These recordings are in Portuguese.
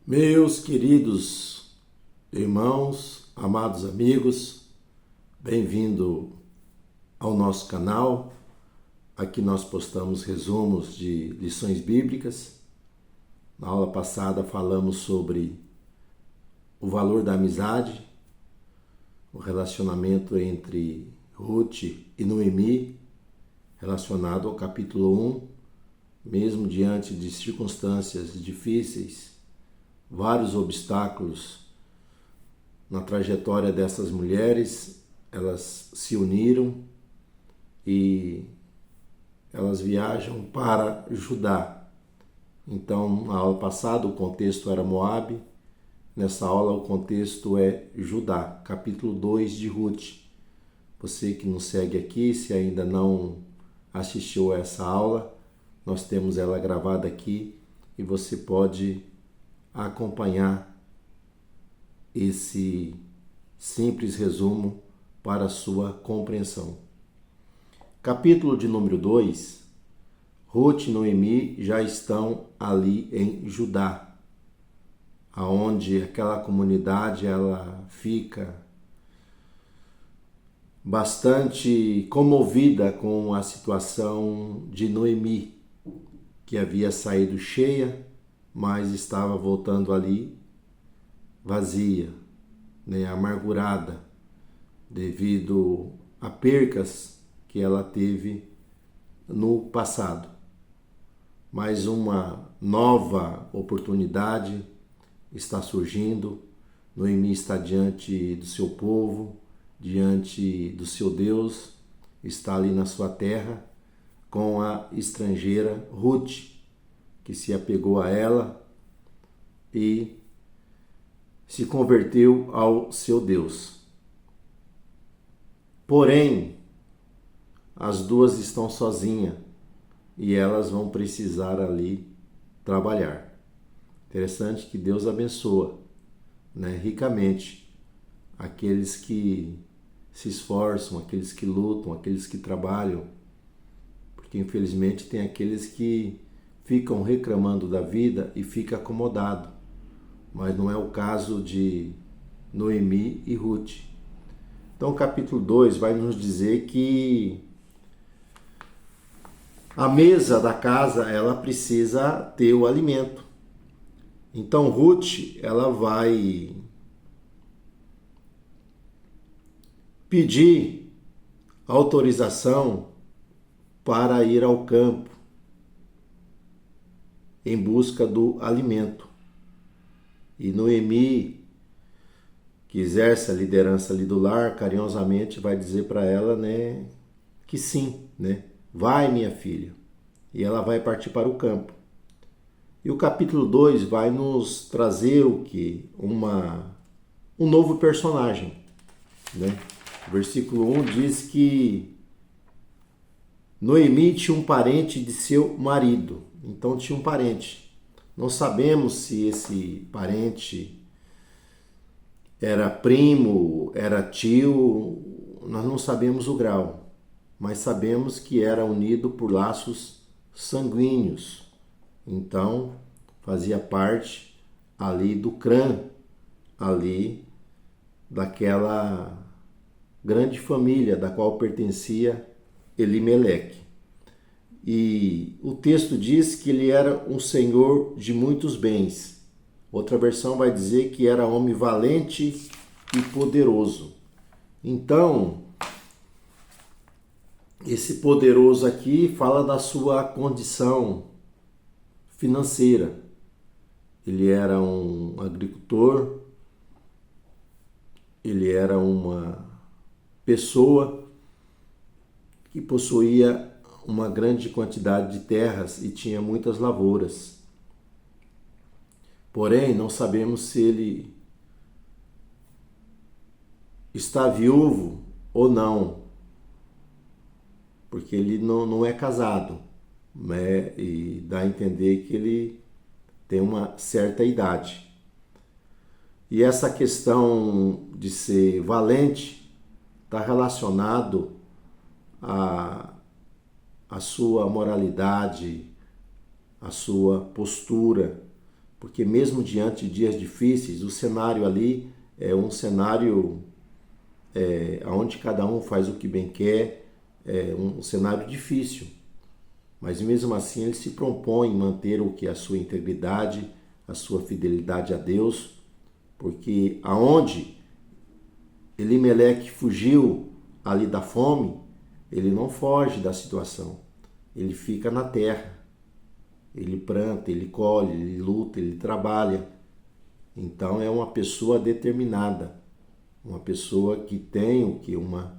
Meus queridos irmãos, amados amigos, bem-vindo ao nosso canal. Aqui nós postamos resumos de lições bíblicas. Na aula passada falamos sobre o valor da amizade, o relacionamento entre Ruth e Noemi, relacionado ao capítulo 1, mesmo diante de circunstâncias difíceis, vários obstáculos na trajetória dessas mulheres, elas se uniram e elas viajam para Judá. Então, na aula passada o contexto era Moabe, nessa aula o contexto é Judá, capítulo 2 de Ruth. Você que nos segue aqui, se ainda não assistiu a essa aula, nós temos ela gravada aqui e você pode acompanhar esse simples resumo para a sua compreensão. Capítulo de número 2, Ruth e Noemi já estão ali em Judá, aonde aquela comunidade ela fica bastante comovida com a situação de Noemi, que havia saído cheia, mas estava voltando ali vazia, amargurada, devido a percas que ela teve no passado. Mas uma nova oportunidade está surgindo. Noemi está diante do seu povo, diante do seu Deus, está ali na sua terra com a estrangeira Ruth, que se apegou a ela e se converteu ao seu Deus. Porém, as duas estão sozinhas e elas vão precisar ali trabalhar. Interessante que Deus abençoa, ricamente aqueles que se esforçam, aqueles que lutam, aqueles que trabalham, porque infelizmente tem aqueles que ficam reclamando da vida e ficam acomodados, mas não é o caso de Noemi e Ruth. Então o capítulo 2 vai nos dizer que a mesa da casa ela precisa ter o alimento. Então Ruth ela vai pedir autorização para ir ao campo em busca do alimento. E Noemi, que exerce a liderança ali do lar, carinhosamente vai dizer para ela, que sim, vai minha filha. E ela vai partir para o campo. E o capítulo 2 vai nos trazer o quê? Um novo personagem, O versículo 1 diz que Noemi tinha um parente de seu marido. Então tinha um parente. Não sabemos se esse parente era primo, era tio, nós não sabemos o grau, mas sabemos que era unido por laços sanguíneos. Então fazia parte ali do clã, ali daquela grande família da qual pertencia Elimeleque. E o texto diz que ele era um senhor de muitos bens. Outra versão vai dizer que era homem valente e poderoso. Então, esse poderoso aqui fala da sua condição financeira. Ele era um agricultor, ele era uma pessoa que possuía uma grande quantidade de terras e tinha muitas lavouras. Porém, não sabemos se ele está viúvo ou não, porque ele não é casado, e dá a entender que ele tem uma certa idade. E essa questão de ser valente está relacionado a sua moralidade, a sua postura, porque mesmo diante de dias difíceis, o cenário ali é um cenário onde cada um faz o que bem quer, é um cenário difícil. Mas mesmo assim ele se propõe em manter o que é a sua integridade, a sua fidelidade a Deus, porque aonde Elimeleque fugiu ali da fome, ele não foge da situação, ele fica na terra, ele planta, ele colhe, ele luta, ele trabalha. Então é uma pessoa determinada, uma pessoa que tem o que? Uma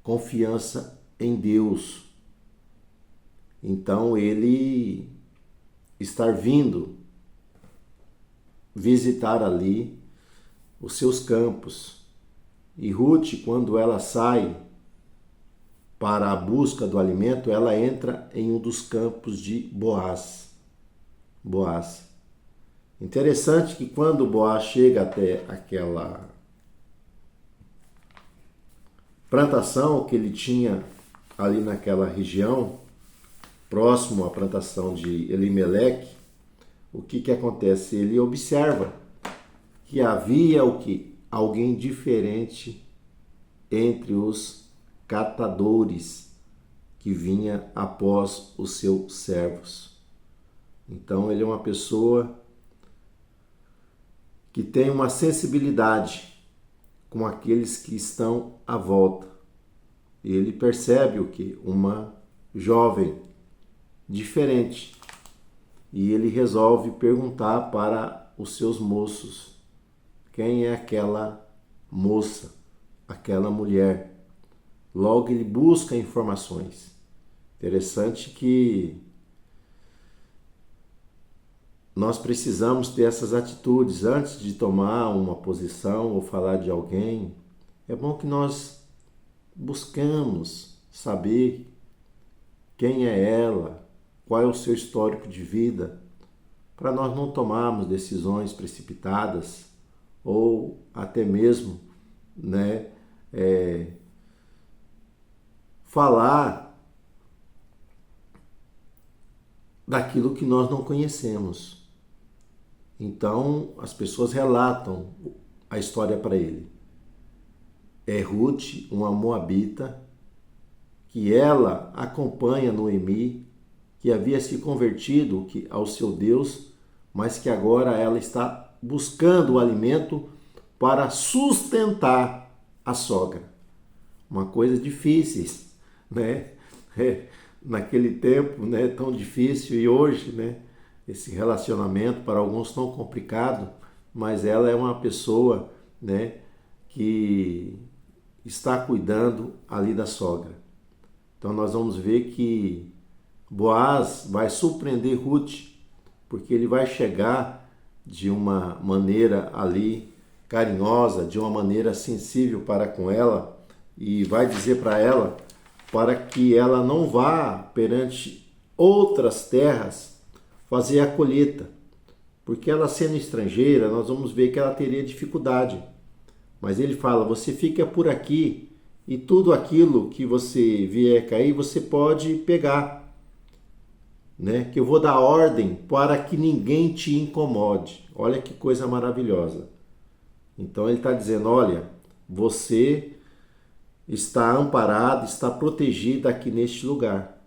confiança em Deus. Então ele estar vindo visitar ali os seus campos. E Ruth, quando ela sai para a busca do alimento, ela entra em um dos campos de Boaz. Interessante que quando Boaz chega até aquela plantação que ele tinha ali naquela região, próximo à plantação de Elimeleque, o que acontece? Ele observa que havia o que? Alguém diferente entre os catadores que vinha após os seus servos. Então ele é uma pessoa que tem uma sensibilidade com aqueles que estão à volta. E ele percebe o que? Uma jovem diferente. E ele resolve perguntar para os seus moços quem é aquela moça, aquela mulher. Logo ele busca informações. Interessante que nós precisamos ter essas atitudes antes de tomar uma posição ou falar de alguém. É bom que nós buscamos saber quem é ela, qual é o seu histórico de vida, para nós não tomarmos decisões precipitadas ou até mesmo falar daquilo que nós não conhecemos. Então as pessoas relatam a história para ele. É Ruth, uma moabita, que ela acompanha Noemi, que havia se convertido ao seu Deus, mas que agora ela está buscando o alimento para sustentar a sogra. Uma coisa difícil, né? Naquele tempo, né, tão difícil, e hoje, né, esse relacionamento para alguns tão complicado, mas ela é uma pessoa, né, que está cuidando ali da sogra. Então nós vamos ver que Boaz vai surpreender Ruth, porque ele vai chegar de uma maneira ali carinhosa, de uma maneira sensível para com ela, e vai dizer para ela para que ela não vá perante outras terras fazer a colheita, porque ela sendo estrangeira, nós vamos ver que ela teria dificuldade. Mas ele fala, você fica por aqui e tudo aquilo que você vier cair, você pode pegar, né? Que eu vou dar ordem para que ninguém te incomode. Olha que coisa maravilhosa. Então ele está dizendo, olha, você está amparado, está protegido aqui neste lugar.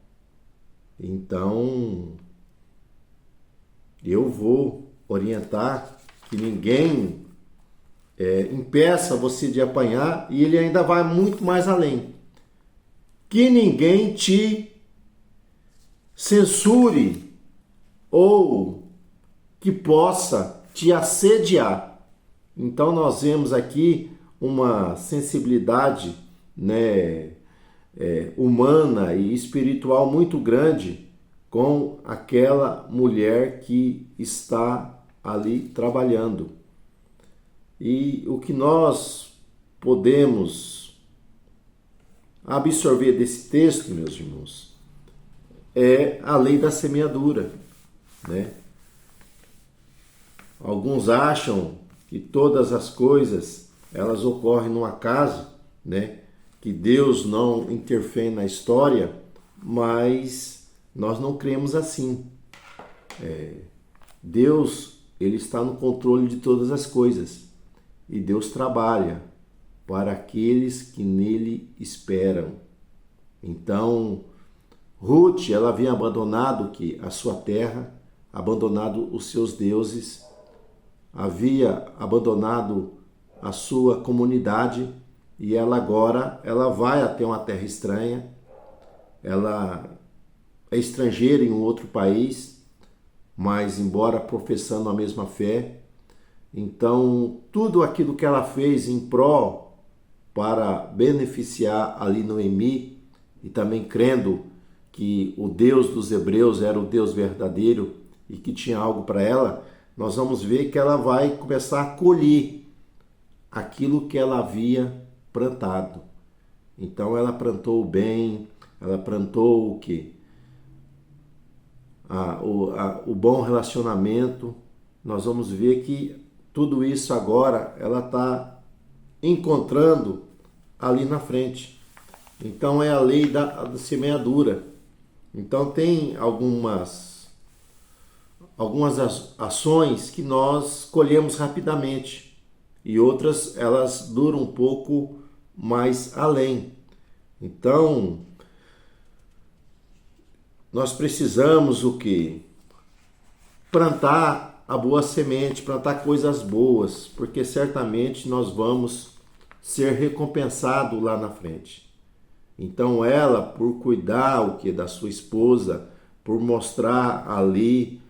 Então eu vou orientar que ninguém impeça você de apanhar, e ele ainda vai muito mais além. Que ninguém te censure ou que possa te assediar. Então nós vemos aqui uma sensibilidade, né, humana e espiritual muito grande com aquela mulher que está ali trabalhando. E o que nós podemos absorver desse texto, meus irmãos, é a lei da semeadura, né? Alguns acham que todas as coisas elas ocorrem no acaso, né? Que Deus não interfere na história, mas nós não cremos assim. Deus, ele está no controle de todas as coisas e Deus trabalha para aqueles que nele esperam. Então, Ruth, ela havia abandonado a sua terra, abandonado os seus deuses, havia abandonado a sua comunidade e ela agora vai até uma terra estranha. Ela é estrangeira em um outro país, mas embora professando a mesma fé, então tudo aquilo que ela fez em prol para beneficiar ali Noemi e também crendo que o Deus dos hebreus era o Deus verdadeiro e que tinha algo para ela, nós vamos ver que ela vai começar a colher aquilo que ela havia plantado. Então ela plantou o bem, ela plantou o quê? O bom relacionamento. Nós vamos ver que tudo isso agora ela está encontrando ali na frente. Então é a lei da semeadura. Então tem algumas ações que nós colhemos rapidamente e outras elas duram um pouco mais além. Então nós precisamos o quê? Plantar a boa semente, plantar coisas boas, porque certamente nós vamos ser recompensados lá na frente. Então ela, por cuidar o que da sua esposa, por mostrar ali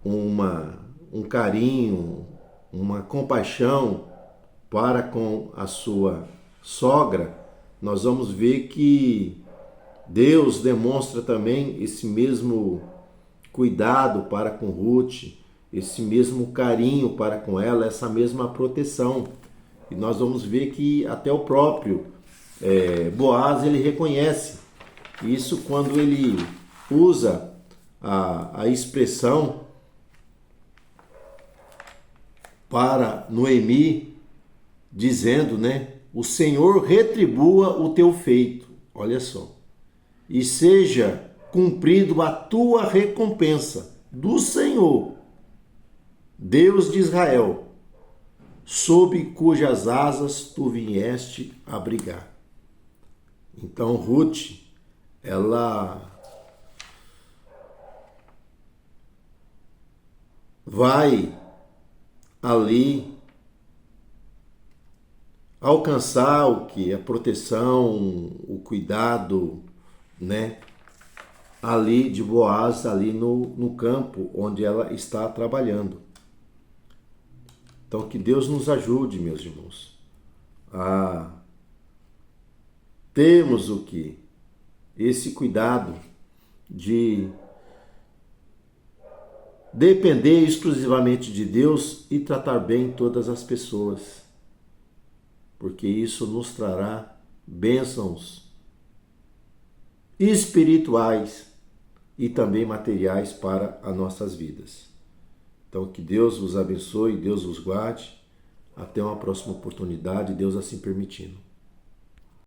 um carinho, uma compaixão para com a sua sogra, nós vamos ver que Deus demonstra também esse mesmo cuidado para com Ruth, esse mesmo carinho para com ela, essa mesma proteção. E nós vamos ver que até o próprio Boaz, ele reconhece isso quando ele usa a expressão para Noemi, dizendo, o Senhor retribua o teu feito. Olha só. E seja cumprido a tua recompensa do Senhor, Deus de Israel, sob cujas asas tu vieste abrigar. Então Ruth, ela vai ali alcançar o que? A proteção, o cuidado, ali de Boaz, ali no campo onde ela está trabalhando. Então que Deus nos ajude, meus irmãos, a termos o que? Esse cuidado de depender exclusivamente de Deus e tratar bem todas as pessoas, porque isso nos trará bênçãos espirituais e também materiais para as nossas vidas. Então que Deus vos abençoe, Deus vos guarde. Até uma próxima oportunidade, Deus assim permitindo.